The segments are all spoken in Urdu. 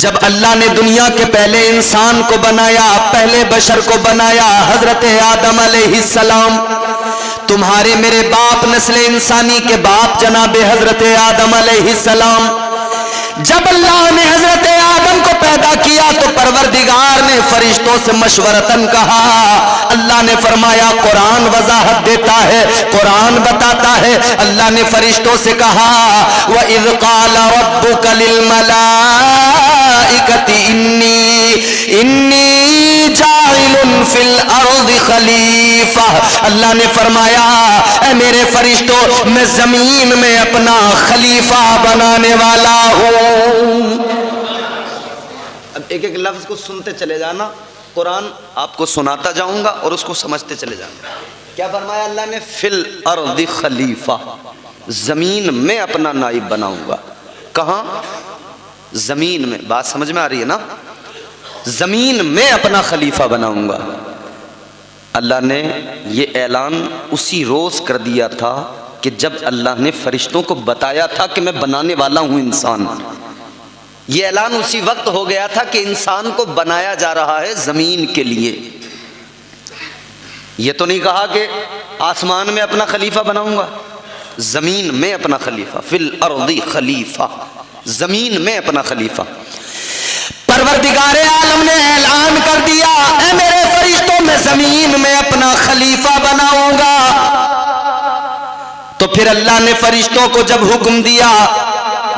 جب اللہ نے دنیا کے پہلے انسان کو بنایا، پہلے بشر کو بنایا، حضرت آدم علیہ السلام، تمہارے میرے باپ نسل انسانی کے باپ جناب حضرت آدم علیہ السلام، جب اللہ نے حضرت آدم کو پیدا کیا تو پروردگار نے فرشتوں سے مشورتاً کہا، اللہ نے فرمایا قرآن وضاحت دیتا ہے، قرآن بتاتا ہے، اللہ نے فرشتوں سے کہا وَإِذْ قَالَ رَبُّكَ لِلْمَلَائِكَةِ إِنِّي جَاعِلٌ فِي الْأَرْضِ خَلِيفَةً، اللہ نے فرمایا اے میرے فرشتوں میں زمین میں اپنا خلیفہ بنانے والا ہوں۔ اب ایک ایک لفظ کو سنتے چلے جانا، قرآن آپ کو سناتا جاؤں گا اور اس کو سمجھتے چلے جانا۔ کیا فرمایا اللہ نے؟ فی الارض خلیفہ، زمین میں اپنا نائب بناؤں گا۔ کہاں؟ زمین میں۔ بات سمجھ میں آ رہی ہے نا؟ زمین میں اپنا خلیفہ بناؤں گا۔ اللہ نے یہ اعلان اسی روز کر دیا تھا کہ جب اللہ نے فرشتوں کو بتایا تھا کہ میں بنانے والا ہوں انسان۔ یہ اعلان اسی وقت ہو گیا تھا کہ انسان کو بنایا جا رہا ہے زمین کے لیے۔ یہ تو نہیں کہا کہ آسمان میں اپنا خلیفہ بناؤں گا، زمین میں اپنا خلیفہ، فی الارض خلیفہ، زمین میں اپنا خلیفہ۔ پروردگار عالم نے اعلان کر دیا اے میرے فرشتوں میں زمین میں اپنا خلیفہ بناؤں گا۔ تو پھر اللہ نے فرشتوں کو جب حکم دیا،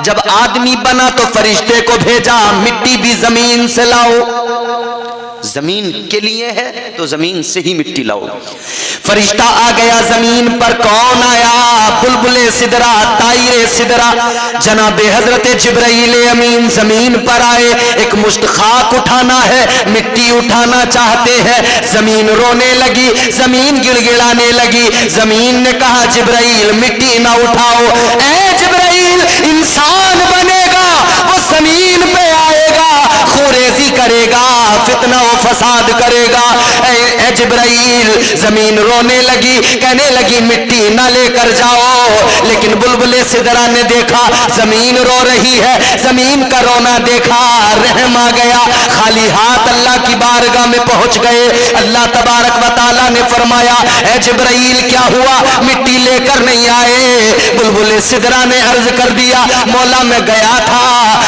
جب آدمی بنا تو فرشتے کو بھیجا مٹی بھی زمین سے لاؤ، زمین کے لیے ہے تو زمین سے ہی مٹی لاؤ۔ فرشتہ آ گیا زمین پر، کون آیا؟ بلبل سدرا، طائر سدرا، جناب حضرت جبرائیل امین زمین پر آئے۔ ایک مشت خاک اٹھانا ہے، مٹی اٹھانا چاہتے ہیں، زمین رونے لگی، زمین گڑ گڑانے لگی۔ زمین نے کہا جبرائیل مٹی نہ اٹھاؤ، اے جبرائیل انسان بنے گا، وہ زمین پہ آئے گا، خوریزی کرے گا، فتنہ و فساد کرے گا۔ اے جبرائیل، زمین رونے لگی، کہنے لگی مٹی نہ لے کر جاؤ۔ لیکن بلبل سدرا نے دیکھا زمین رو رہی ہے، زمین کا رونا دیکھا، رحم آ گیا، خالی ہاتھ اللہ کی بارگاہ میں پہنچ گئے۔ اللہ تبارک و تعالیٰ نے فرمایا اے جبرائیل کیا ہوا، مٹی لے کر نہیں آئے؟ بلبل سدرا نے عرض کر دیا مولا میں گیا تھا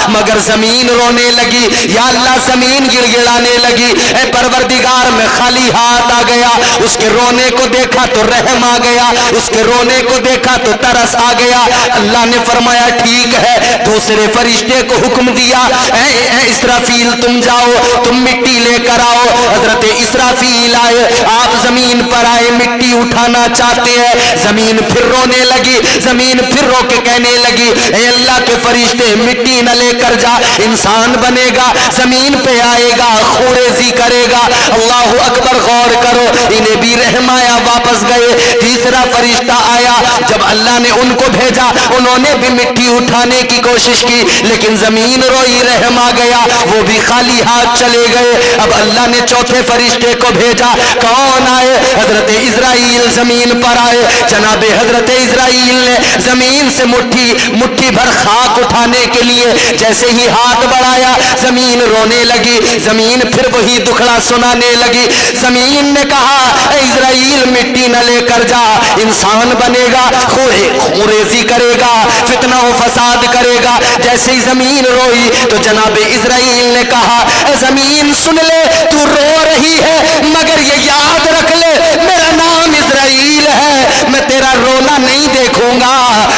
مگر زمین رونے لگی، یا اللہ زمین گڑ گڑانے لگی، اے پروردگار میں خالی ہاتھ آ گیا۔ اس کے رونے کو دیکھا تو رحم آ گیا، اس کے رونے کو دیکھا تو ترس آ گیا۔ اللہ نے فرمایا ٹھیک ہے، دوسرے فرشتے کو حکم دیا اے اسرافیل تم جاؤ، تم مٹی لے کر آؤ۔ حضرت اسرافیل آئے، آپ زمین پر آئے، مٹی اٹھانا چاہتے ہیں، زمین پھر رونے لگی، زمین پھر رو کے کہنے لگی اے اللہ کے فرشتے مٹی نہ لے کر جا، انسان بنے گا، زمین پہ آئے گا، خوریزی کرے گا۔ اللہ اکبر، غور کرو، انہیں بھی رحم آیا، واپس گئے۔ تیسرا فرشتہ آیا، جب اللہ نے ان کو بھیجا انہوں نے بھی مٹی اٹھانے کی کوشش کی، لیکن زمین روئی، رحم آ گیا، وہ بھی خالی ہاتھ چلے گئے۔ اب اللہ نے چوتھے فرشتے کو بھیجا، کون آئے؟ حضرت اسرائیل زمین پر آئے۔ جناب حضرت اسرائیل نے زمین سے مٹھی بھر خاک اٹھانے کے لیے جیسے ہی ہاتھ بڑھایا، زمین رونے لگی، زمین پھر وہی دکھڑا سنانے لگی۔ زمین نے کہا اے اسرائیل مٹی نہ لے کر جا، انسان بنے گا، خوریزی کرے گا، فتنہ و فساد کرے گا۔ جیسے ہی زمین روئی تو جناب اسرائیل نے کہا اے زمین سن لے، تو رو رہی ہے مگر یہ یاد رکھ لے میرا نام اسرائیل ہے، میں تیرا رونا نہیں دیکھوں گا،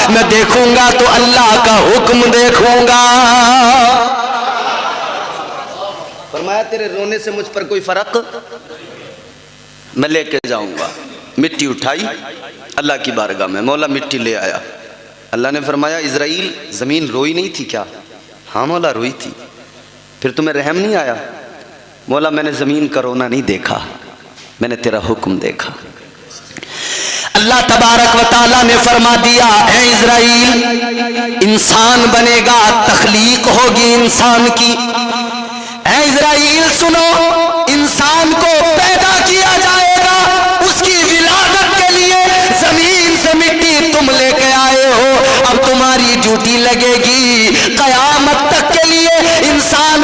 میں دیکھوں گا تو اللہ کا حکم دیکھوں گا۔ فرمایا تیرے رونے سے مجھ پر کوئی فرق میں لے کے جاؤں گا۔ مٹی اٹھائی اللہ کی بارگاہ میں، مولا مٹی لے آیا۔ اللہ نے فرمایا اسرائیل زمین روئی نہیں تھی کیا؟ ہاں مولا روئی تھی۔ پھر تمہیں رحم نہیں آیا؟ مولا میں نے زمین کا رونا نہیں دیکھا، میں نے تیرا حکم دیکھا۔ اللہ تبارک و تعالیٰ نے فرما دیا اے اسرائیل انسان بنے گا، تخلیق ہوگی انسان کی۔ اے اسرائیل سنو، انسان کو پیدا کیا جائے گا، اس کی ولادت کے لیے زمین سے مٹی تم لے کے آئے ہو، اب تمہاری ڈیوٹی لگے گی، قیامت تک کے لیے انسان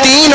3